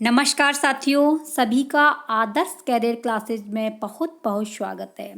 नमस्कार साथियों, सभी का आदर्श कैरियर क्लासेज में बहुत बहुत स्वागत है।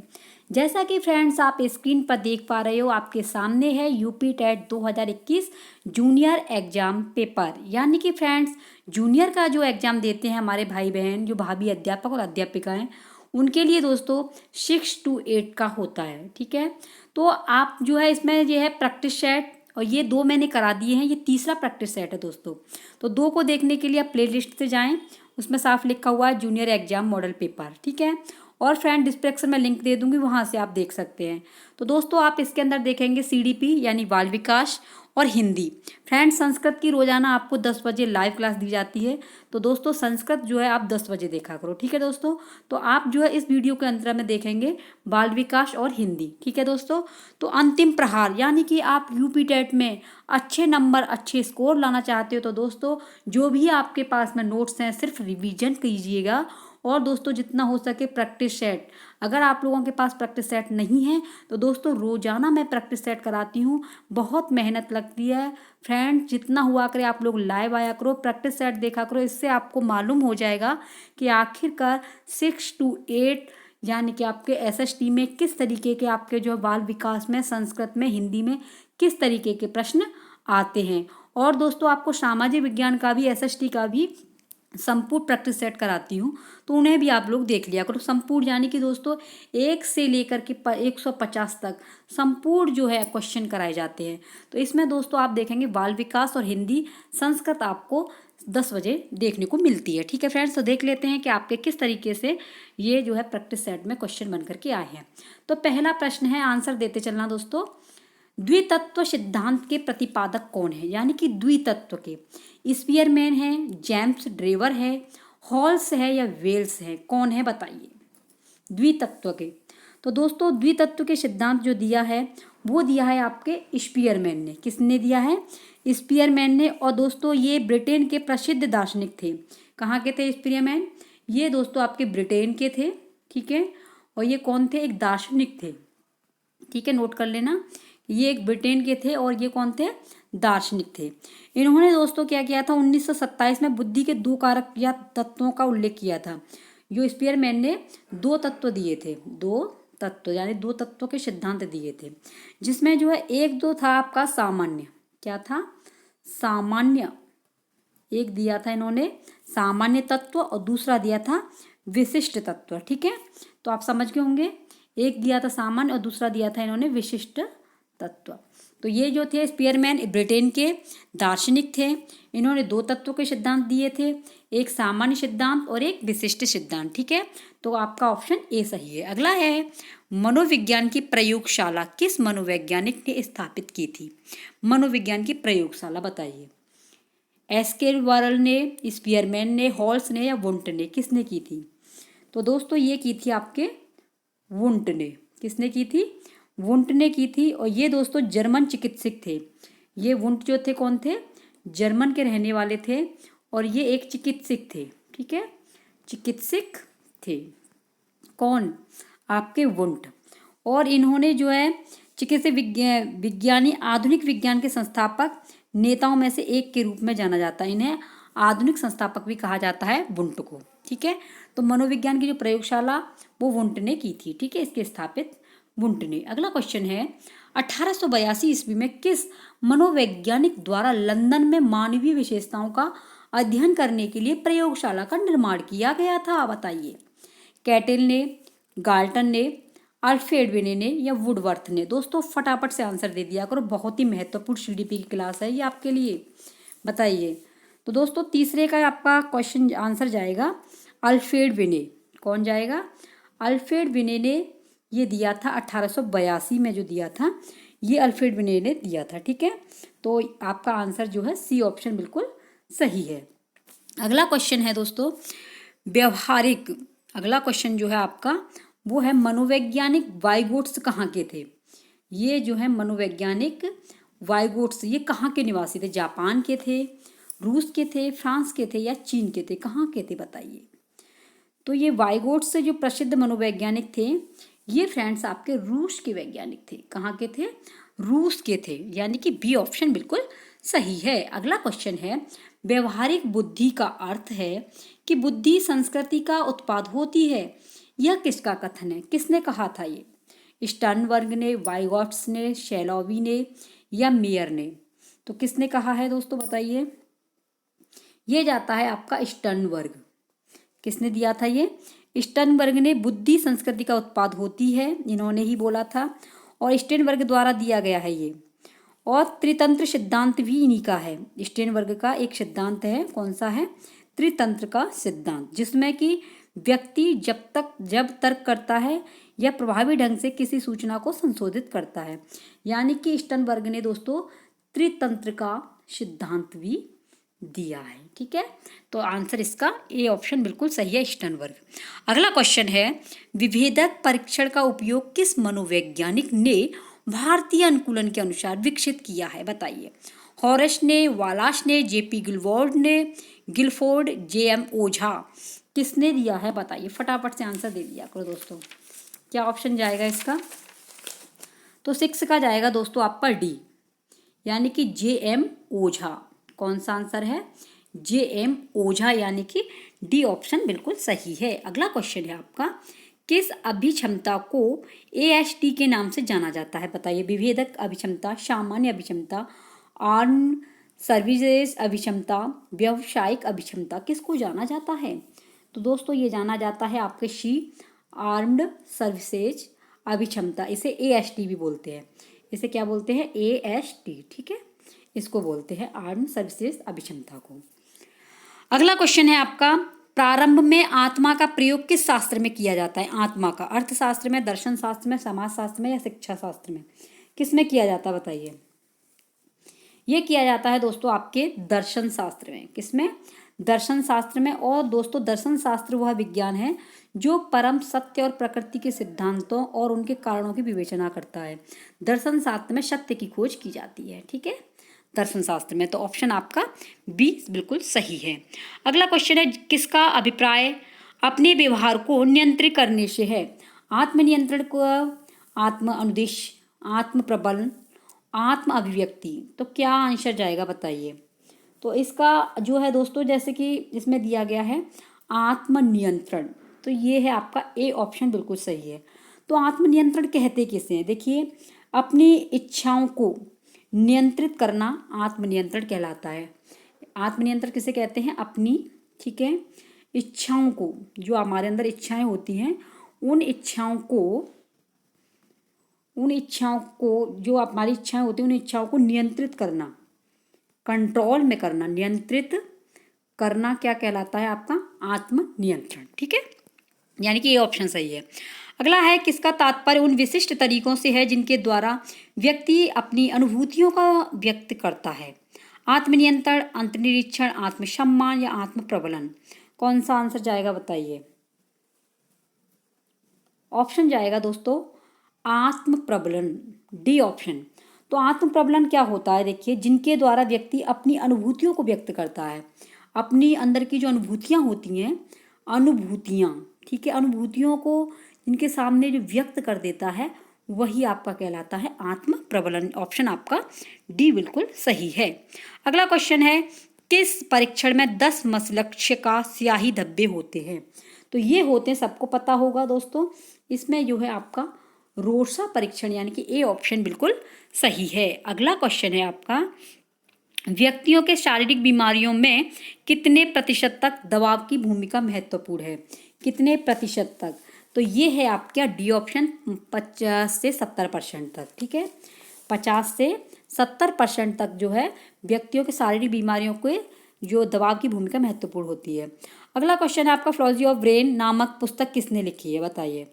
जैसा कि फ्रेंड्स आप स्क्रीन पर देख पा रहे हो, आपके सामने है UP TET 2021 junior exam paper. यानी कि फ्रेंड्स जूनियर का जो एग्ज़ाम देते हैं हमारे भाई बहन, जो भाभी अध्यापक और अध्यापिकाएं, उनके लिए दोस्तों 6 to 8 का होता है। ठीक है, तो आप जो है इसमें ये है प्रैक्टिस सेट, और ये 2 मैंने करा दिए हैं, ये तीसरा प्रैक्टिस सेट है दोस्तों। तो 2 को देखने के लिए आप प्ले लिस्ट से जाएँ, उसमें साफ लिखा हुआ है जूनियर एग्जाम मॉडल पेपर। ठीक है, और फ्रेंड डिस्क्रिप्शन में लिंक दे दूंगी, वहाँ से आप देख सकते हैं। तो दोस्तों आप इसके अंदर देखेंगे सीडीपी यानी बाल विकास और हिंदी। फ्रेंड संस्कृत की रोजाना आपको 10 बजे लाइव क्लास दी जाती है, तो दोस्तों संस्कृत जो है आप 10 बजे देखा करो। ठीक है दोस्तों, तो आप जो है इस वीडियो के अंतर में देखेंगे बाल विकास और हिंदी। ठीक है दोस्तों, तो अंतिम प्रहार यानी कि आप यूपी टेट में अच्छे नंबर अच्छे स्कोर लाना चाहते हो, तो दोस्तों जो भी आपके पास में नोट्स हैं सिर्फ रिवीजन कीजिएगा। और दोस्तों जितना हो सके प्रैक्टिस सेट, अगर आप लोगों के पास प्रैक्टिस सेट नहीं है तो दोस्तों रोजाना मैं प्रैक्टिस सेट कराती हूँ, बहुत मेहनत लगती है। फ्रेंड जितना हुआ करे आप लोग लाइव आया करो, प्रैक्टिस सेट देखा करो, इससे आपको मालूम हो जाएगा कि आखिरकार 6 to 8 यानी कि आपके एसएसटी में किस तरीके के, आपके जो बाल विकास में, संस्कृत में, हिंदी में किस तरीके के प्रश्न आते हैं। और दोस्तों आपको सामाजिक विज्ञान का भी, एसएसटी का भी संपूर्ण प्रैक्टिस सेट कराती हूँ, तो उन्हें भी आप लोग देख लिया करो। संपूर्ण यानी कि दोस्तों 1 से लेकर के 150 तक संपूर्ण जो है क्वेश्चन कराए जाते हैं। तो इसमें दोस्तों आप देखेंगे बाल विकास और हिंदी, संस्कृत आपको 10 बजे देखने को मिलती है। ठीक है फ्रेंड्स, तो देख लेते हैं कि आपके किस तरीके से ये जो है प्रैक्टिस सेट में क्वेश्चन बन करके आए हैं। तो पहला प्रश्न है, आंसर देते चलना दोस्तों। द्वितत्व सिद्धांत के प्रतिपादक कौन है? यानी कि द्वितत्व के स्पीयरमैन है, जेम्स ड्रेवर है, हॉल्स है या वेल्स है, कौन है बताइए द्वितत्व के। तो दोस्तों द्वितत्व के सिद्धांत जो दिया है वो दिया है आपके स्पीयरमैन ने। किसने दिया है? स्पीयरमैन ने। और दोस्तों ये ब्रिटेन के प्रसिद्ध दार्शनिक थे। कहाँ के थे स्पीयरमैन? ये दोस्तों आपके ब्रिटेन के थे। ठीक है, और ये कौन थे? एक दार्शनिक थे। ठीक है, नोट कर लेना, ये एक ब्रिटेन के थे और ये कौन थे? दार्शनिक थे। इन्होंने दोस्तों क्या किया था, 1927 में बुद्धि के 2 कारक या तत्वों का उल्लेख किया था। जो स्पीयरमैन ने 2 तत्व दिए थे, 2 तत्व यानी 2 तत्वों के सिद्धांत दिए थे, जिसमें जो है एक दो था आपका सामान्य। क्या था? सामान्य। एक दिया था इन्होंने सामान्य तत्व और दूसरा दिया था विशिष्ट तत्व। ठीक है, तो आप समझ गए होंगे, एक दिया था सामान्य और दूसरा दिया था इन्होंने विशिष्ट तत्व। तो ये जो थे स्पीयरमैन ब्रिटेन के दार्शनिक थे। इन्होंने 2 तत्वों के सिद्धांत दिए थे, एक सामान्य सिद्धांत और एक विशिष्ट सिद्धांत। ठीक है, तो आपका ऑप्शन ए सही है। अगला है, मनोविज्ञान की प्रयोगशाला किस मनोवैज्ञानिक ने स्थापित की थी? मनोविज्ञान की प्रयोगशाला बताइए। एस्केरवाल ने, स्पीयरमैन ने, हॉल्स ने या वुंट ने, किसने की थी? तो दोस्तों ये की थी आपके वुंट ने। किसने की थी? वुंट ने की थी। और ये दोस्तों जर्मन चिकित्सक थे। ये वुंट जो थे कौन थे? जर्मन के रहने वाले थे और ये एक चिकित्सक थे। ठीक है, चिकित्सक थे। कौन? आपके वुंट। और इन्होंने जो है चिकित्सा विज्ञानी, आधुनिक विज्ञान के संस्थापक नेताओं में से एक के रूप में जाना जाता है। इन्हें आधुनिक संस्थापक भी कहा जाता है वुंट को। ठीक है, तो मनोविज्ञान की जो प्रयोगशाला वो वुंट ने की थी। ठीक है, इसके स्थापित वुंट ने। अगला क्वेश्चन है, 1882 ईस्वी में किस मनोवैज्ञानिक द्वारा लंदन में मानवीय विशेषताओं का अध्ययन करने के लिए प्रयोगशाला का निर्माण किया गया था? बताइए। कैटल ने, गाल्टन ने, अल्फ्रेड विने ने या वुडवर्थ ने? दोस्तों फटाफट से आंसर दे दिया करो, बहुत ही महत्वपूर्ण सीडीपी की क्लास है ये आपके लिए। बताइए। तो दोस्तों तीसरे का आपका क्वेश्चन आंसर जाएगा अल्फ्रेड विने। कौन जाएगा? अल्फ्रेड विने ने ये दिया था 1882 में, जो दिया था ये अल्फ्रेड विने ने दिया था। ठीक है, तो आपका आंसर जो है सी ऑप्शन बिल्कुल सही है। अगला क्वेश्चन है दोस्तों व्यवहारिक। अगला क्वेश्चन जो है आपका वो है मनोवैज्ञानिक वाइगोट्स कहाँ के थे? ये जो है मनोवैज्ञानिक वाइगोट्स ये कहाँ के निवासी थे? जापान के थे, रूस के थे, फ्रांस के थे या चीन के थे? कहाँ के थे बताइए। तो ये वाइगोट्स जो प्रसिद्ध मनोवैज्ञानिक थे, ये फ्रेंड्स आपके रूस के वैज्ञानिक थे। कहाँ के थे? रूस के थे, यानी कि बी ऑप्शन बिल्कुल सही है। अगला क्वेश्चन है व्यवहारिक बुद्धि का अर्थ है कि बुद्धि संस्कृति का उत्पाद होती है। यह किसका कथन है? किसने कहा था ये? स्टर्नबर्ग ने, वाइगॉट्स ने, शैलोवी ने या मेयर ने? तो किसने कहा है दोस्तों, बताइए। ये जाता है आपका स्टर्नबर्ग। किसने दिया था ये? स्टर्नबर्ग ने बुद्धि संस्कृति का उत्पाद होती है, इन्होंने ही बोला था, और स्टर्नबर्ग द्वारा दिया गया है ये। और त्रितंत्र सिद्धांत भी इन्हीं का है। स्टर्नबर्ग का एक सिद्धांत है, कौन सा है? त्रितंत्र का सिद्धांत, जिसमें कि व्यक्ति जब तर्क करता है या प्रभावी ढंग से किसी सूचना को संशोधित करता है। यानी कि स्टर्नबर्ग ने दोस्तों त्रितंत्र का सिद्धांत भी दिया है। ठीक है, तो आंसर इसका ए ऑप्शन बिल्कुल सही है, स्टर्नबर्ग। अगला क्वेश्चन है, विभेदक परीक्षण का उपयोग किस मनोवैज्ञानिक ने भारतीय अनुकूलन के अनुसार विकसित किया है? बताइए। हॉरेस ने, वालास ने, जेपी गिलफोर्ड, जेएम ओझा? किसने दिया है? बताइए, फटाफट से आंसर दे दिया करो दोस्तों। क्या ऑप्शन जाएगा इसका? तो 6 का जाएगा दोस्तों आपका डी, यानी कि जेएम ओझा। कौन सा आंसर है? जेएम ओझा, यानी कि डी ऑप्शन बिल्कुल सही है। अगला क्वेश्चन है आपका, किस अभिक्षमता को एएसटी के नाम से जाना जाता है? बताइए। विभेदक अभिक्षमता, सामान्य अभिक्षमता, आर्म सर्विसेज अभिक्षमता, व्यावसायिक अभिक्षमता, किसको जाना जाता है? तो दोस्तों ये जाना जाता है आपके सी, आर्म्ड सर्विसेज अभिक्षमता। इसे एएसटी भी बोलते हैं। इसे क्या बोलते हैं? एएसटी। ठीक है, इसको बोलते हैं आर्म सर्विसेज अभिक्षमता को। अगला क्वेश्चन है आपका, प्रारंभ में आत्मा का प्रयोग किस शास्त्र में किया जाता है? आत्मा का अर्थशास्त्र में, दर्शन शास्त्र में, समाज शास्त्र में या शिक्षा शास्त्र में? किस में किया जाता है बताइए। ये किया जाता है दोस्तों आपके दर्शन शास्त्र में। किसमें? दर्शन शास्त्र में। और दोस्तों दर्शन शास्त्र वह विज्ञान है जो परम सत्य और प्रकृति के सिद्धांतों और उनके कारणों की विवेचना करता है। दर्शन शास्त्र में सत्य की खोज की जाती है। ठीक है, दर्शन शास्त्र में। तो ऑप्शन आपका बी बिल्कुल सही है। अगला क्वेश्चन है, किसका अभिप्राय अपने व्यवहार को नियंत्रित करने से है? आत्मनियंत्रण को, आत्म अनुदेश, आत्म प्रबल, आत्म अभिव्यक्ति? तो क्या आंसर जाएगा बताइए। तो इसका जो है दोस्तों, जैसे कि इसमें दिया गया है आत्मनियंत्रण, तो ये है आपका ए ऑप्शन बिल्कुल सही है। तो आत्मनियंत्रण कहते किसे हैं? देखिए, अपनी इच्छाओं को नियंत्रित करना आत्मनियंत्रण कहलाता है। आत्मनियंत्रण किसे कहते हैं? अपनी, ठीक है, इच्छाओं को, जो हमारे अंदर इच्छाएं होती हैं, उन इच्छाओं को जो हमारी इच्छाएं होती हैं, उन इच्छाओं को नियंत्रित करना, कंट्रोल में करना, नियंत्रित करना क्या कहलाता है? आपका आत्मनियंत्रण। ठीक है, यानी कि ये ऑप्शन सही है। अगला है, किसका तात्पर्य उन विशिष्ट तरीकों से है जिनके द्वारा व्यक्ति अपनी अनुभूतियों का व्यक्त करता है? आत्मनियंत्रण, अंतर्निरीक्षण, आत्मसम्मान या आत्म प्रबलन? कौन सा आंसर जाएगा बताइए। ऑप्शन जाएगा दोस्तों आत्म प्रबलन, डी ऑप्शन। तो आत्म प्रबलन क्या होता है? देखिए, जिनके द्वारा व्यक्ति अपनी अनुभूतियों को व्यक्त करता है। अपनी अंदर की जो अनुभूतियाँ होती हैं, अनुभूतियाँ, ठीक है, अनुभूतियों को जिनके सामने जो व्यक्त कर देता है, वही आपका कहलाता है आत्म प्रबलन। ऑप्शन आपका डी बिल्कुल सही है। अगला क्वेश्चन है, किस परीक्षण में 10 मसलक्ष्य का स्याही धब्बे होते हैं? तो ये होते हैं, सबको पता होगा दोस्तों, इसमें जो है आपका रोर्सा परीक्षण, यानी कि ए ऑप्शन बिल्कुल सही है। अगला क्वेश्चन है आपका, व्यक्तियों के शारीरिक बीमारियों में कितने प्रतिशत तक दबाव की भूमिका महत्वपूर्ण है? कितने प्रतिशत तक? तो ये है आपका डी ऑप्शन, 50 से 70% तक। ठीक है, 50 से 70% तक जो है व्यक्तियों के शारीरिक बीमारियों के जो दबाव की भूमिका महत्वपूर्ण होती है। अगला क्वेश्चन है आपका, फिलॉसफी ऑफ ब्रेन नामक पुस्तक किसने लिखी है? बताइए।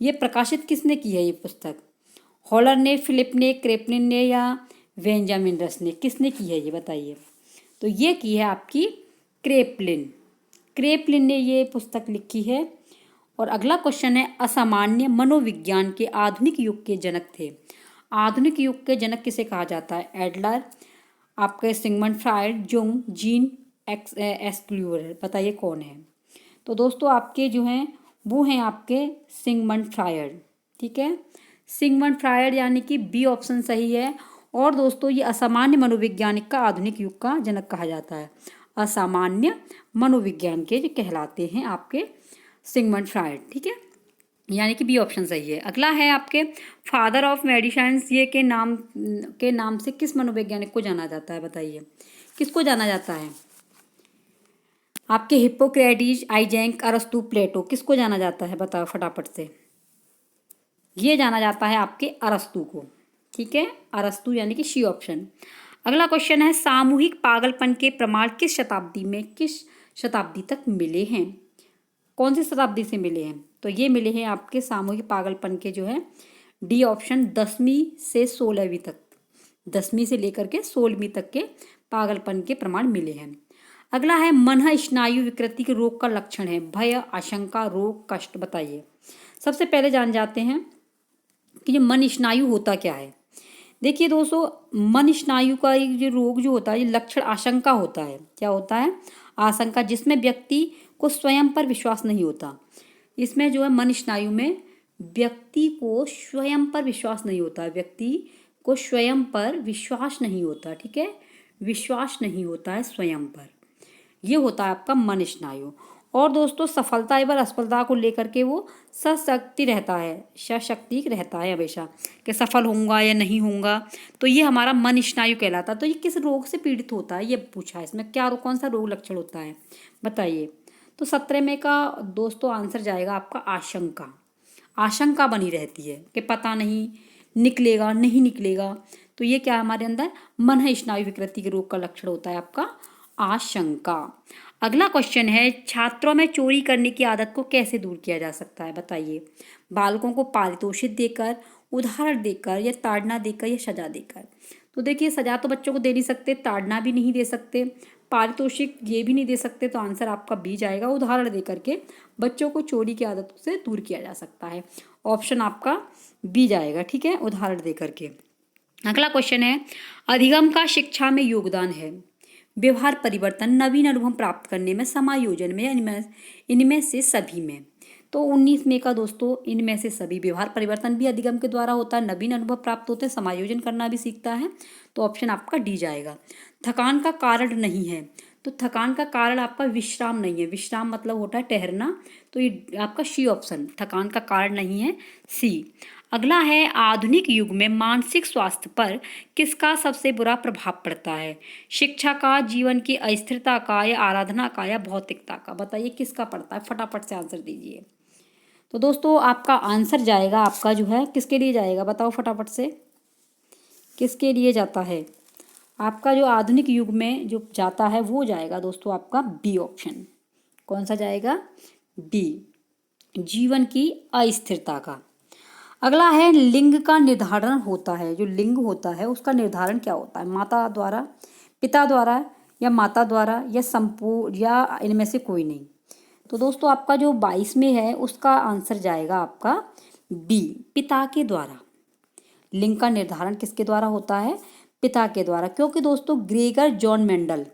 ये प्रकाशित किसने की है ये पुस्तक? हॉलर ने, फिलिप ने, क्रेपलिन ने या बेंजामिन रस ने? किसने की है ये बताइए। तो ये की है आपकी क्रेपलिन ने ये पुस्तक लिखी है। और अगला क्वेश्चन है, असामान्य मनोविज्ञान के आधुनिक युग के जनक थे? आधुनिक युग के जनक किसे कहा जाता है? एडलर, आपके सिगमंड फ्रायड, जुंग, जीन एक्सक्लूवर? बताइए कौन है। तो दोस्तों आपके जो हैं वो हैं आपके सिगमंड फ्रायड। ठीक है, सिगमंड फ्रायड, यानी कि बी ऑप्शन सही है। और दोस्तों ये असामान्य मनोवैज्ञानिक का आधुनिक युग का जनक कहा जाता है। असामान्य मनोविज्ञान के जो कहलाते हैं आपके सिगमंड फ्रायड, ठीक है, यानी कि बी ऑप्शन सही है। अगला है आपके फादर ऑफ मेडिसाइंस, ये के नाम से किस मनोवैज्ञानिक को जाना जाता है, बताइए किसको जाना जाता है? आपके हिप्पोक्रेटिस, आइजैक, अरस्तु, प्लेटो, किसको जाना जाता है बताओ फटाफट से? ये जाना जाता है आपके अरस्तु को, ठीक है, अरस्तु यानी कि सी ऑप्शन। अगला क्वेश्चन है सामूहिक पागलपन के प्रमाण किस शताब्दी तक मिले हैं? कौन सी शताब्दी से मिले हैं? तो ये मिले हैं आपके सामूहिक पागलपन के जो है डी ऑप्शन 10वीं से 16वीं तक, 10वीं से लेकर के 16वीं तक के पागलपन के प्रमाण मिले हैं। अगला है मन स्नायु विकृति के रोग का लक्षण है भय, आशंका, रोग, कष्ट, बताइए। सबसे पहले जान जाते हैं कि ये मन स्नायु होता क्या है। देखिए दोस्तों, मन स्नायु का ये रोग जो होता है ये लक्षण आशंका होता है। क्या होता है? आशंका, जिसमें व्यक्ति को स्वयं पर विश्वास नहीं होता। इसमें जो है मन स्नायु में व्यक्ति को स्वयं पर विश्वास नहीं होता, व्यक्ति को स्वयं पर विश्वास नहीं होता, ठीक है, विश्वास नहीं होता है स्वयं पर, ये होता है आपका मन स्नायु। और दोस्तों सफलता एवं असफलता को लेकर के वो सशक्ति रहता है हमेशा कि सफल होऊंगा या नहीं होऊंगा, तो ये हमारा मन स्नायु कहलाता है। तो ये किस रोग से पीड़ित होता है ये पूछा है, इसमें क्या कौन सा रोग लक्षण होता है बताइए। तो 17 में का दोस्तों आंसर जाएगा आपका आशंका। आशंका बनी रहती है कि पता नहीं निकलेगा नहीं निकलेगा, तो ये क्या हमारे अंदर मन स्नायु विकृति के रोग का लक्षण होता है आपका आशंका। अगला क्वेश्चन है छात्रों में चोरी करने की आदत को कैसे दूर किया जा सकता है बताइए। बालकों को पारितोषिक देकर, उदाहरण देकर, या ताड़ना देकर, या सजा देकर। तो देखिए सजा तो बच्चों को दे नहीं सकते, ताड़ना भी नहीं दे सकते, पारितोषिक ये भी नहीं दे सकते, तो आंसर आपका बी जाएगा। उदाहरण दे करके बच्चों को चोरी की आदत से दूर किया जा सकता है, ऑप्शन आपका बी जाएगा, ठीक है, उदाहरण दे करके। अगला क्वेश्चन है अधिगम का शिक्षा में योगदान है व्यवहार परिवर्तन, नवीन अनुभव प्राप्त करने में, समायोजन में, या इनमें से सभी में। तो 19 में का दोस्तों इनमें से सभी, व्यवहार परिवर्तन भी अधिगम के द्वारा होता है, नवीन अनुभव प्राप्त होते हैं, समायोजन करना भी सीखता है, तो ऑप्शन आपका डी जाएगा। थकान का कारण नहीं है, तो थकान का कारण आपका विश्राम नहीं है, विश्राम मतलब होता है ठहरना, तो ये आपका सी ऑप्शन, थकान का कारण नहीं है, सी। अगला है आधुनिक युग में मानसिक स्वास्थ्य पर किसका सबसे बुरा प्रभाव पड़ता है? शिक्षा का, जीवन की अस्थिरता का, या आराधना का, या भौतिकता का, बताइए किसका पड़ता है, फटाफट से आंसर दीजिए। तो दोस्तों आपका आंसर जाएगा आपका जो है किसके लिए जाएगा बताओ फटाफट से, किसके लिए जाता है? आपका जो आधुनिक युग में जो जाता है वो जाएगा दोस्तों आपका बी ऑप्शन। कौन सा जाएगा? बी, जीवन की अस्थिरता का। अगला है लिंग का निर्धारण होता है, जो लिंग होता है उसका निर्धारण क्या होता है? माता द्वारा, पिता द्वारा, या माता द्वारा, या संपूर्ण, या इनमें से कोई नहीं। तो दोस्तों आपका जो 22 में है उसका आंसर जाएगा आपका बी, पिता के द्वारा। लिंग का निर्धारण किसके द्वारा होता है? पिता के द्वारा, क्योंकि दोस्तों ग्रेगर जॉन मेंडल,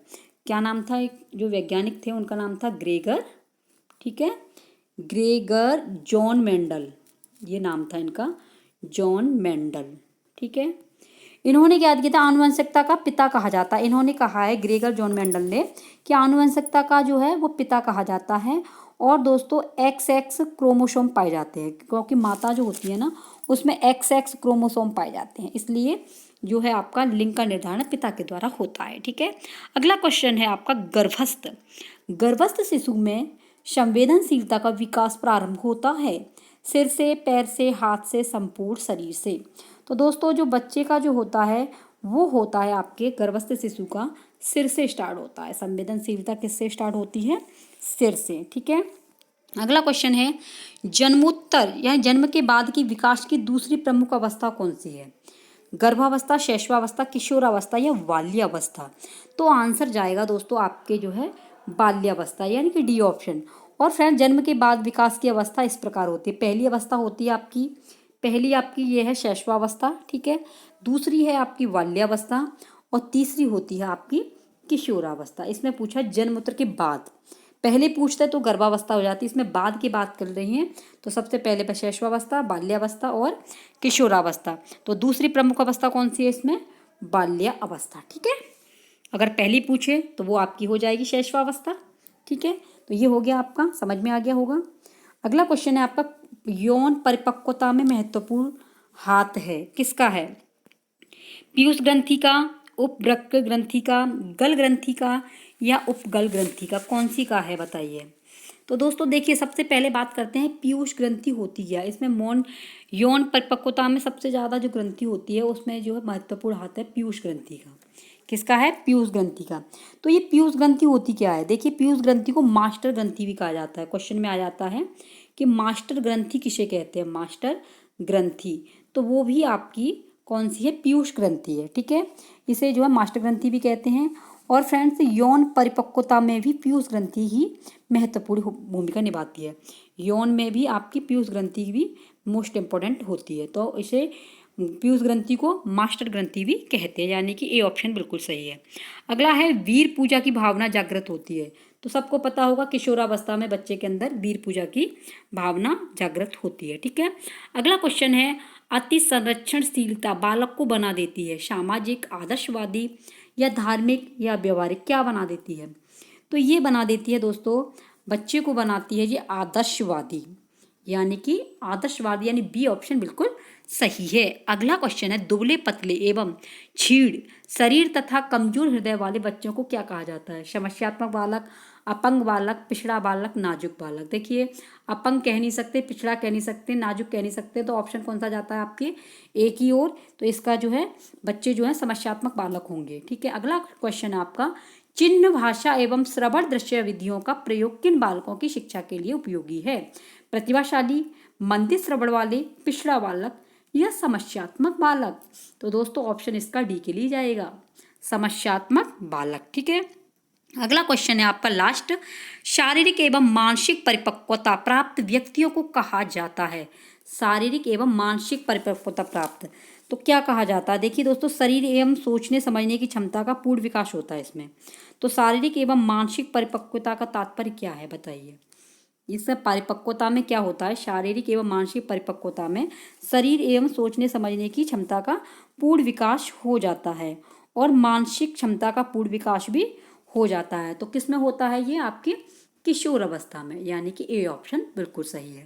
क्या नाम था, एक जो वैज्ञानिक थे उनका नाम था ग्रेगर, ठीक है, ग्रेगर जॉन मेंडल, ये नाम था इनका, जॉन मेंडल, ठीक है। इन्होंने क्या किया था? आनुवंशिकता का पिता कहा जाता है। इन्होंने कहा है ग्रेगर जॉन मेंडल ने कि आनुवंशिकता का जो है वो पिता कहा जाता है। और दोस्तों XX क्रोमोसोम पाए जाते हैं, क्योंकि माता जो होती है ना उसमें XX क्रोमोसोम पाए जाते हैं, इसलिए जो है आपका लिंग का निर्धारण पिता के द्वारा होता है, ठीक है। अगला क्वेश्चन है आपका गर्भस्थ शिशु में संवेदनशीलता का विकास प्रारंभ होता है सिर से, पैर से, हाथ से, संपूर्ण शरीर से। तो दोस्तों जो बच्चे का जो होता है वो होता है आपके गर्भस्थ शिशु का सिर से स्टार्ट होता है। संवेदनशीलता किससे स्टार्ट होती है? सिर से, ठीक है। अगला क्वेश्चन है जन्मोत्तर यानी जन्म के बाद की विकास की दूसरी प्रमुख अवस्था कौन सी है? गर्भावस्था, शैशवावस्था, किशोरावस्था, या बाल्यावस्था। तो आंसर जाएगा दोस्तों आपके जो है बाल्यावस्था, यानी कि डी ऑप्शन। और फ्रेंड जन्म के बाद विकास की अवस्था इस प्रकार होती है, पहली अवस्था होती है आपकी, पहली आपकी ये है शैशवावस्था, ठीक है, दूसरी है आपकी बाल्यावस्था, और तीसरी होती है आपकी किशोरावस्था। इसमें पूछा जन्मोत्तर के बाद, पहले पूछते तो गर्भावस्था हो जाती, इसमें बाद की बात कर रही हैं, तो सबसे पहले शैशवावस्था, बाल्यावस्था और किशोरावस्था। तो दूसरी प्रमुख अवस्था कौन सी है इसमें? बाल्यावस्था, ठीक है। अगर पहली पूछे तो वो आपकी हो जाएगी शैशवावस्था। ठीक है, तो ये हो गया आपका, समझ में आ गया होगा। अगला क्वेश्चन है आपका, यौन परिपक्वता में महत्वपूर्ण हाथ है, किसका है? पीयूष ग्रंथि का, उपवृक्क ग्रंथि का, गल ग्रंथि का या उपगल ग्रंथि का, कौन सी का है बताइए। तो दोस्तों देखिए, सबसे पहले बात करते हैं पीयूष ग्रंथि होती क्या है। इसमें मौन यौन परिपक्वता में सबसे ज़्यादा जो ग्रंथि होती है उसमें जो है महत्वपूर्ण हाथ है पीयूष ग्रंथि का। किसका है? पीयूष ग्रंथि का। तो ये पीयूष ग्रंथि होती क्या है? देखिए, पीयूष ग्रंथि को मास्टर ग्रंथि भी कहा जाता है। क्वेश्चन में आ जाता है कि मास्टर ग्रंथि किसे कहते हैं? मास्टर ग्रंथि, तो वो भी आपकी कौन सी है? पीयूष ग्रंथि है। ठीक है, इसे जो है मास्टर ग्रंथि भी कहते हैं। और फ्रेंड्स, यौन परिपक्वता में भी पीयूष ग्रंथि ही महत्वपूर्ण भूमिका निभाती है। यौन में भी आपकी पीयूष ग्रंथि भी मोस्ट इम्पोर्टेंट होती है, तो इसे पीयूष ग्रंथि को मास्टर ग्रंथि भी कहते हैं, यानी कि ए ऑप्शन बिल्कुल सही है। अगला है, वीर पूजा की भावना जागृत होती है। तो सबको पता होगा किशोरावस्था में बच्चे के अंदर वीर पूजा की भावना जागृत होती है। ठीक है, अगला क्वेश्चन है, अति संरक्षणशीलता बालक को बना देती है सामाजिक, आदर्शवादी या धार्मिक या व्यवहारिक, क्या बना देती है? तो ये बना देती है दोस्तों, बच्चे को बनाती है ये आदर्शवादी, यानी कि आदर्शवादी, यानी बी ऑप्शन बिल्कुल सही है। अगला क्वेश्चन है, दुबले पतले एवं छीड़ शरीर तथा कमजोर हृदय वाले बच्चों को क्या कहा जाता है? समस्यात्मक बालक, अपंग बालक, पिछड़ा बालक, नाजुक बालक। देखिए, अपंग कह नहीं सकते, पिछड़ा कह नहीं सकते, नाजुक कह नहीं सकते, तो ऑप्शन कौन सा जाता है आपके? एक ही ओर। तो इसका जो है बच्चे जो है समस्यात्मक बालक होंगे। ठीक है, अगला क्वेश्चन है आपका, चिन्ह भाषा एवं श्रवण दृश्य विधियों का प्रयोग किन बालकों की शिक्षा के लिए उपयोगी है? प्रतिभाशाली, मंदिर श्रवण वाले, पिछड़ा बालक या समस्यात्मक बालक। तो दोस्तों ऑप्शन इसका डी के लिए जाएगा, समस्यात्मक बालक। ठीक है, अगला क्वेश्चन है आपका लास्ट, शारीरिक एवं मानसिक परिपक्वता प्राप्त व्यक्तियों को कहा जाता है? शारीरिक एवं मानसिक परिपक्वता प्राप्त, तो क्या कहा जाता है? देखिए दोस्तों, शरीर एवं सोचने समझने की क्षमता का पूर्ण विकास होता है इसमें। तो शारीरिक एवं मानसिक परिपक्वता का तात्पर्य क्या है बताइए? इस परिपक्वता में क्या होता है? शारीरिक एवं मानसिक परिपक्वता में शरीर एवं सोचने समझने की क्षमता का पूर्ण विकास हो जाता है और मानसिक क्षमता का पूर्ण विकास भी हो जाता है। तो किस में होता है ये? आपके किशोर अवस्था में, यानी कि ए ऑप्शन बिल्कुल सही है।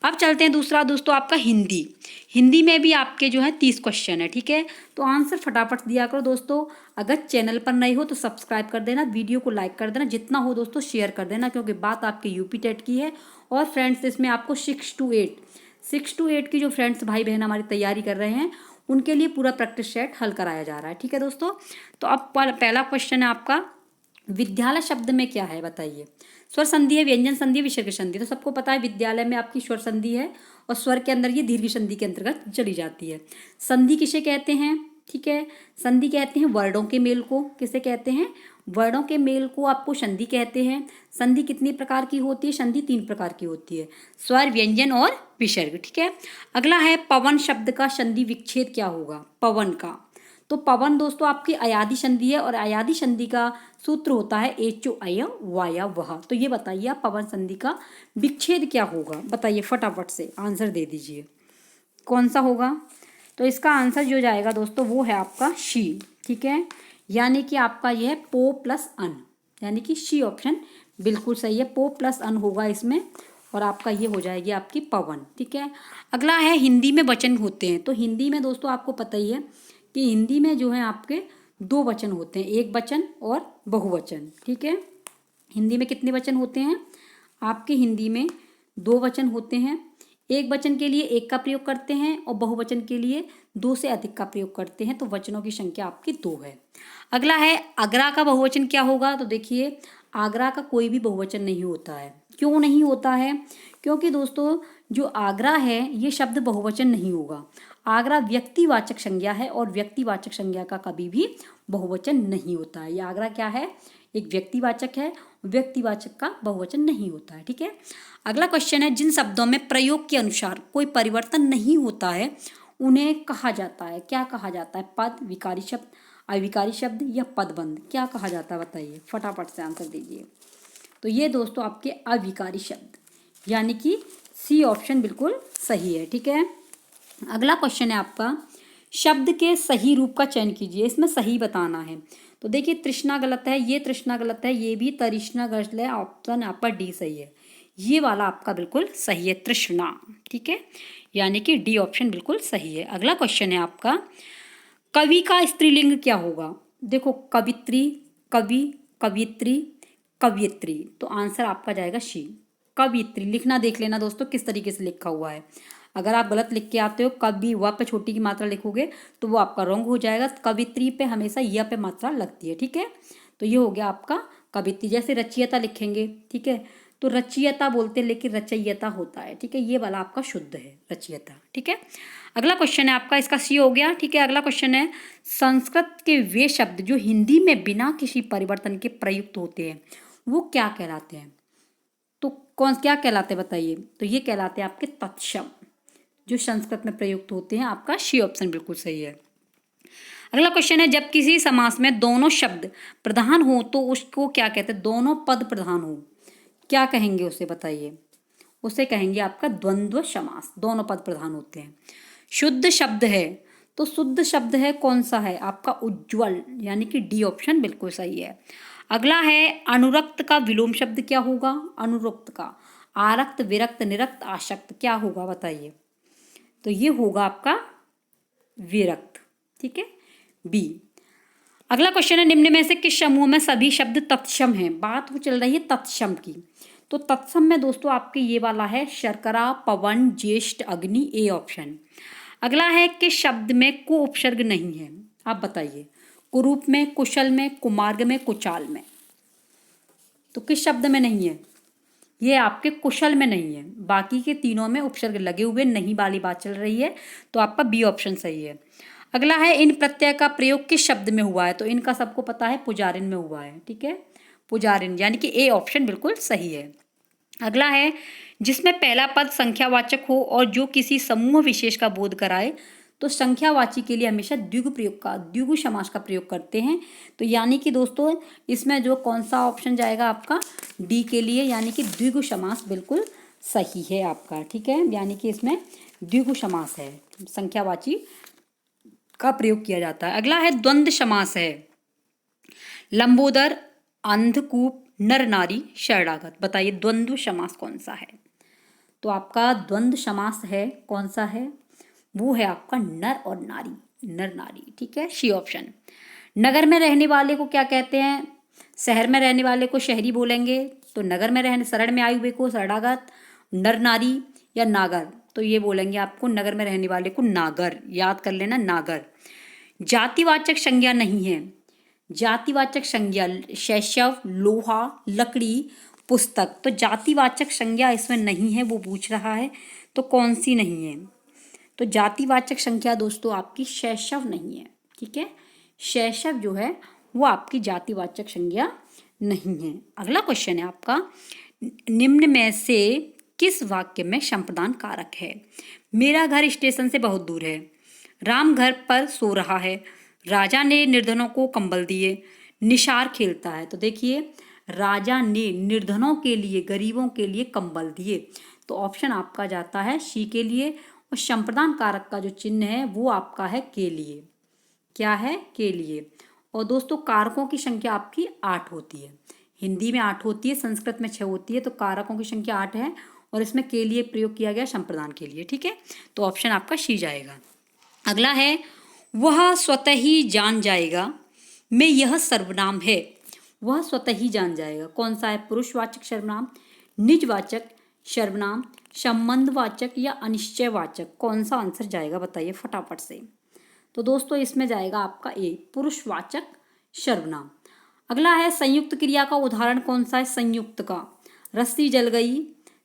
अब चलते हैं दूसरा दोस्तों आपका हिंदी। हिंदी में भी आपके जो है 30 क्वेश्चन है। ठीक है, तो आंसर फटाफट दिया करो दोस्तों। अगर चैनल पर नए हो तो सब्सक्राइब कर देना, वीडियो को लाइक कर देना, जितना हो दोस्तों शेयर कर देना, क्योंकि बात आपके यूपी टेट की है। और फ्रेंड्स, इसमें आपको 6 to 8 की जो फ्रेंड्स भाई बहन हमारी तैयारी कर रहे हैं उनके लिए पूरा प्रैक्टिस सेट हल कराया जा रहा है। ठीक है दोस्तों, तो अब पहला क्वेश्चन है आपका, विद्यालय शब्द में क्या है बताइए? स्वर संधि है, व्यंजन संधि है, विसर्ग संधि। तो सबको पता है विद्यालय में आपकी स्वर संधि है और स्वर के अंदर ये दीर्घ संधि के अंतर्गत चली जाती है। संधि किसे कहते हैं? ठीक है, संधि कहते हैं वर्णों के मेल को। किसे कहते हैं? वर्णों के मेल को आपको संधि कहते हैं। संधि कितनी प्रकार की होती है? संधि 3 प्रकार की होती है, स्वर, व्यंजन और विसर्ग। ठीक है, अगला है, पवन शब्द का संधि विच्छेद क्या होगा? पवन का, तो पवन दोस्तों आपकी अयादि संधि है और अयादि संधि का सूत्र होता है एचो अय वाया वह। तो ये बताइए आप, पवन संधि का विच्छेद क्या होगा? बताइए फटाफट से आंसर दे दीजिए, कौन सा होगा? तो इसका आंसर जो जाएगा दोस्तों वो है आपका शी। ठीक है, यानी कि आपका ये है पो प्लस अन, यानी कि शी ऑप्शन बिल्कुल सही है। पो प्लस अन होगा इसमें और आपका ये हो जाएगी आपकी पवन। ठीक है, अगला है, हिंदी में वचन होते हैं। तो हिंदी में दोस्तों आपको पता ही है कि हिंदी में जो है आपके 2 वचन होते हैं, एक वचन और बहुवचन। ठीक है, हिंदी में कितने वचन होते हैं? आपके हिंदी में 2 वचन होते हैं। एक वचन के लिए 1 का प्रयोग करते हैं और बहुवचन के लिए 2 से अधिक का प्रयोग करते हैं। तो वचनों की संख्या आपकी 2 है। अगला है, आगरा का बहुवचन क्या होगा? तो देखिए, आगरा का कोई भी बहुवचन नहीं होता है। क्यों नहीं होता है? क्योंकि दोस्तों जो आगरा है ये शब्द बहुवचन नहीं होगा। आगरा व्यक्तिवाचक संज्ञा है और व्यक्तिवाचक संज्ञा का कभी भी बहुवचन नहीं होता है। ये आगरा क्या है? एक व्यक्तिवाचक है, व्यक्तिवाचक का बहुवचन नहीं होता है। ठीक है, अगला क्वेश्चन है, जिन शब्दों में प्रयोग के अनुसार कोई परिवर्तन नहीं होता है उन्हें कहा जाता है, क्या कहा जाता है? पद, विकारी शब्द, अविकारी शब्द या पदबंध, क्या कहा जाता है बताइए? फटाफट से आंसर दीजिए। तो ये दोस्तों आपके अविकारी शब्द, यानी कि सी ऑप्शन बिल्कुल सही है। ठीक है, अगला क्वेश्चन है आपका, शब्द के सही रूप का चयन कीजिए। इसमें सही बताना है। तो देखिए तृष्णा गलत है, ये तृष्णा गलत है, ये भी तृष्णा गलत है। ऑप्शन आपका डी सही है, ये वाला आपका बिल्कुल सही है, तृष्णा। ठीक है, यानी कि डी ऑप्शन बिल्कुल सही है। अगला क्वेश्चन है आपका, कवि का स्त्रीलिंग क्या होगा? देखो कवित्री, कवि, कवियत्री, कवियत्री, तो आंसर आपका जाएगा शी, कवियत्री। लिखना देख लेना दोस्तों किस तरीके से लिखा हुआ है। अगर आप गलत लिख के आते हो, कवि व पे छोटी की मात्रा लिखोगे तो वो आपका रॉन्ग हो जाएगा। कवित्री पे हमेशा य पे मात्रा लगती है। ठीक है, तो ये हो गया आपका कवित्री। जैसे रचयिता लिखेंगे, ठीक है, तो रचयिता बोलते हैं लेकिन रचयिता होता है। ठीक है, ये वाला आपका शुद्ध है, रचयिता। ठीक है, अगला क्वेश्चन है आपका, इसका सी हो गया। ठीक है, अगला क्वेश्चन है, संस्कृत के वे शब्द जो हिंदी में बिना किसी परिवर्तन के प्रयुक्त होते हैं वो क्या कहलाते हैं? तो कौन क्या कहलाते हैं बताइए? तो ये कहलाते हैं आपके तत्सम, जो संस्कृत में प्रयुक्त होते हैं। आपका सी ऑप्शन बिल्कुल सही है। अगला क्वेश्चन है, जब किसी समास में दोनों शब्द प्रधान हो तो उसको क्या कहते हैं? दोनों पद प्रधान हो, क्या कहेंगे उसे बताइए? उसे कहेंगे आपका द्वंद्व समास, दोनों पद प्रधान होते हैं। शुद्ध शब्द है, तो शुद्ध शब्द है कौन सा है? आपका उज्ज्वल, यानी कि डी ऑप्शन बिल्कुल सही है। अगला है, अनुरक्त का विलोम शब्द क्या होगा? अनुरक्त का आरक्त, विरक्त, निरक्त, आशक्त क्या होगा बताइए? तो ये होगा आपका विरक्त। ठीक है, बी। अगला क्वेश्चन है, निम्न में से किस समूह में सभी शब्द तत्सम हैं? बात वो चल रही है तत्सम की। तो तत्सम में दोस्तों आपके ये वाला है शर्करा, पवन, ज्येष्ठ, अग्नि, ए ऑप्शन। अगला है, किस शब्द में कु उपसर्ग नहीं है? आप बताइए, कुरूप में, कुशल में, कुमार्ग में, कुचाल में। तो किस शब्द में नहीं है? ये आपके कुशल में नहीं है, बाकी के तीनों में उपसर्ग लगे हुए नहीं वाली बात चल रही है। तो आपका बी ऑप्शन सही है। अगला है, इन प्रत्यय का प्रयोग किस शब्द में हुआ है? तो इनका सबको पता है, पुजारिन में हुआ है। ठीक है, पुजारिन, यानी कि ए ऑप्शन बिल्कुल सही है। अगला है, जिसमें पहला पद संख्यावाचक हो और जो किसी समूह विशेष का बोध कराए, तो संख्यावाची के लिए हमेशा द्विगु प्रयोग का, द्विगु समास का प्रयोग करते हैं। तो यानी कि दोस्तों इसमें जो कौन सा ऑप्शन जाएगा आपका? डी के लिए, यानी कि द्विगु समास बिल्कुल सही है आपका। ठीक है, यानी कि इसमें द्विगु समास है, संख्यावाची का प्रयोग किया जाता है। अगला है, द्वंद्व समास है, लंबोदर, अंधकूप, नर नारी, शरणागत। बताइए द्वंद्व समास कौन सा है? तो आपका द्वंद्व समास है कौन सा है? वो है आपका नर और नारी, नर नारी। ठीक है, सी ऑप्शन। नगर में रहने वाले को क्या कहते हैं? शहर में रहने वाले को शहरी बोलेंगे, तो नगर में रहने, शरण में आए हुए को शरणागत, नर नारी या नागर, तो ये बोलेंगे आपको नगर में रहने वाले को नागर, याद कर लेना नागर। जातिवाचक संज्ञा नहीं है, जातिवाचक संज्ञा शैशव, लोहा, लकड़ी, पुस्तक, तो जातिवाचक संज्ञा इसमें नहीं है, वो पूछ रहा है तो कौन सी नहीं है? तो जातिवाचक संख्या दोस्तों आपकी शैशव नहीं है। ठीक है, शैशव जो है वो आपकी जातिवाचक संज्ञा नहीं है। अगला क्वेश्चन है आपका, निम्न में से किस वाक्य में संप्रदान कारक है? मेरा घर स्टेशन से बहुत दूर है, राम घर पर सो रहा है, राजा ने निर्धनों को कंबल दिए, निशार खेलता है। तो देखिए राजा ने निर्धनों के लिए, गरीबों के लिए कंबल दिए, तो ऑप्शन आपका जाता है सी के लिए। और संप्रदान कारक का जो चिन्ह है वो आपका है के लिए। क्या है? के लिए। और दोस्तों कारकों की संख्या आपकी 8 होती है, हिंदी में 8 होती है, संस्कृत में 6 होती है, तो कारकों की संख्या 8 है और इसमें के लिए प्रयोग किया गया संप्रदान के लिए। ठीक है, तो ऑप्शन आपका सी जाएगा। अगला है, वह स्वतः ही जान जाएगा मैं यह सर्वनाम है। वह स्वतः ही जान जाएगा कौन सा है? पुरुषवाचक सर्वनाम, निजवाचक सर्वनाम, संबंधवाचक या अनिश्चयवाचक, कौन सा आंसर जाएगा बताइए फटाफट से? तो दोस्तों इसमें जाएगा आपका ए, पुरुषवाचक सर्वनाम। अगला है, संयुक्त क्रिया का उदाहरण कौन सा है? संयुक्त का, रस्सी जल गई,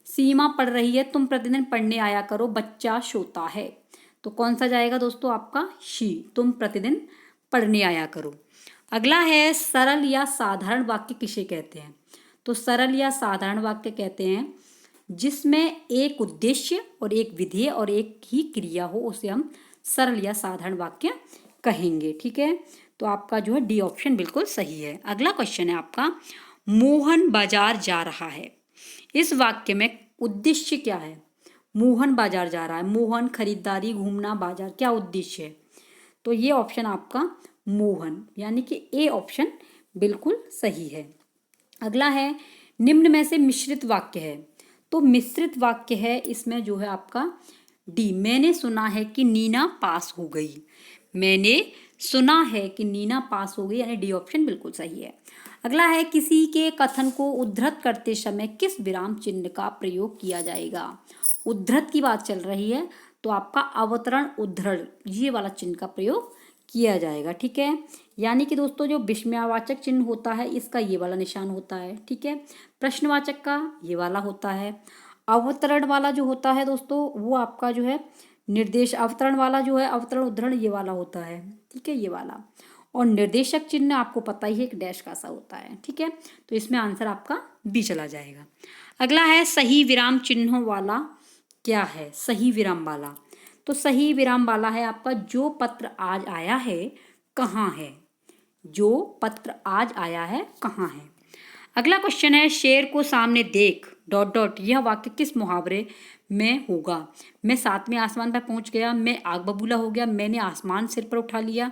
सीमा पढ़ रही है, तुम प्रतिदिन पढ़ने आया करो, बच्चा सोता है। तो कौन सा जाएगा दोस्तों आपका? शी, तुम प्रतिदिन पढ़ने आया करो। अगला है, सरल या साधारण वाक्य किसे कहते हैं? तो सरल या साधारण वाक्य कहते हैं जिसमें एक उद्देश्य और एक विधेय और एक ही क्रिया हो, उसे हम सरल या साधारण वाक्य कहेंगे। ठीक है, तो आपका जो है डी ऑप्शन बिल्कुल सही है। अगला क्वेश्चन है आपका, मोहन बाजार जा रहा है, इस वाक्य में उद्देश्य क्या है? मोहन बाजार जा रहा है, मोहन खरीदारी, घूमना, बाजार, क्या उद्देश्य है? तो ये ऑप्शन आपका मोहन, यानी कि ए ऑप्शन बिल्कुल सही है। अगला है निम्न में से मिश्रित वाक्य है, तो मिश्रित वाक्य है इसमें जो है आपका डी, मैंने सुना है कि नीना पास हो गई। मैंने सुना है कि नीना पास हो गई, यानी डी ऑप्शन बिल्कुल सही है। अगला है किसी के कथन को उद्धृत करते समय किस विराम चिन्ह का प्रयोग किया जाएगा। उद्धृत की बात चल रही है तो आपका अवतरण उद्धरण ये वाला चिन्ह का प्रयोग किया जाएगा, ठीक है। यानी कि दोस्तों जो विस्मयावाचक चिन्ह होता है इसका ये वाला निशान होता है, ठीक है। प्रश्नवाचक का ये वाला होता है। अवतरण वाला जो होता है दोस्तों वो आपका जो है निर्देश, अवतरण वाला जो है अवतरण उद्धरण ये वाला होता है, ठीक है, ये वाला। और निर्देशक चिन्ह आपको पता ही है एक डैश का सा होता है, ठीक है। तो इसमें आंसर आपका बी चला जाएगा। अगला है सही विराम चिन्हों वाला क्या है। सही विराम वाला, तो सही विराम वाला है आपका जो पत्र आज आया है कहाँ है। जो पत्र आज आया है कहाँ है। अगला क्वेश्चन है शेर को सामने देख डॉट डॉट, यह वाक्य किस मुहावरे में होगा। मैं सातवें आसमान पर पहुंच गया, मैं आग बबूला हो गया, मैंने आसमान सिर पर उठा लिया,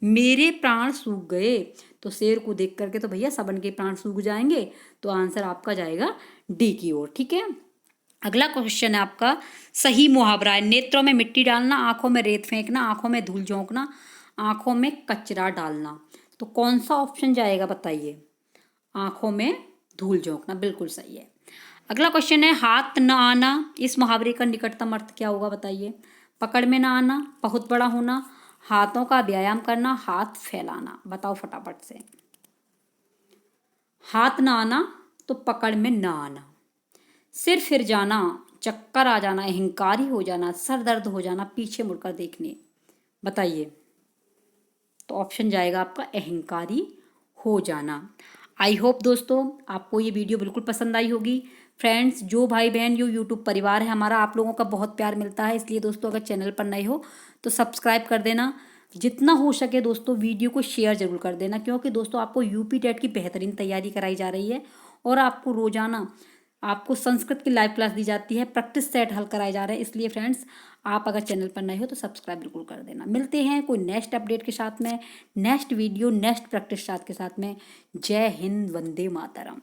मेरे प्राण सूख गए। तो शेर को देख करके तो भैया सबन के प्राण सूख जाएंगे, तो आंसर आपका जाएगा डी की ओर, ठीक है। अगला क्वेश्चन है आपका सही मुहावरा है नेत्रों में मिट्टी डालना, आंखों में रेत फेंकना, आंखों में धूल झोंकना, आंखों में कचरा डालना। तो कौन सा ऑप्शन जाएगा बताइए। आंखों में धूल झोंकना बिल्कुल सही है। अगला क्वेश्चन है हाथ न आना, इस मुहावरे का निकटतम अर्थ क्या होगा बताइए। पकड़ में ना आना, बहुत बड़ा होना, हाथों का व्यायाम करना, हाथ फैलाना। बताओ फटाफट से। हाथ ना आना तो पकड़ में ना आना, सिर फिर जाना, चक्कर आ जाना, अहंकारी हो जाना, सर दर्द हो जाना, पीछे मुड़कर देखने। बताइए। तो ऑप्शन जाएगा आपका अहंकारी हो जाना। आई होप दोस्तों आपको ये वीडियो बिल्कुल पसंद आई होगी। फ्रेंड्स जो भाई बहन जो यूट्यूब परिवार है हमारा, आप लोगों का बहुत प्यार मिलता है, इसलिए दोस्तों अगर चैनल पर नए हो तो सब्सक्राइब कर देना। जितना हो सके दोस्तों वीडियो को शेयर जरूर कर देना, क्योंकि दोस्तों आपको यूपी टेट की बेहतरीन तैयारी कराई जा रही है और आपको रोजाना आपको संस्कृत की लाइव क्लास दी जाती है, प्रैक्टिस सेट हल कराए जा रहे हैं। इसलिए फ्रेंड्स आप अगर चैनल पर नए हो तो सब्सक्राइब बिल्कुल कर देना। मिलते हैं कोई नेक्स्ट अपडेट के साथ में, नेक्स्ट वीडियो नेक्स्ट प्रैक्टिस साथ के साथ में। जय हिंद, वंदे मातरम।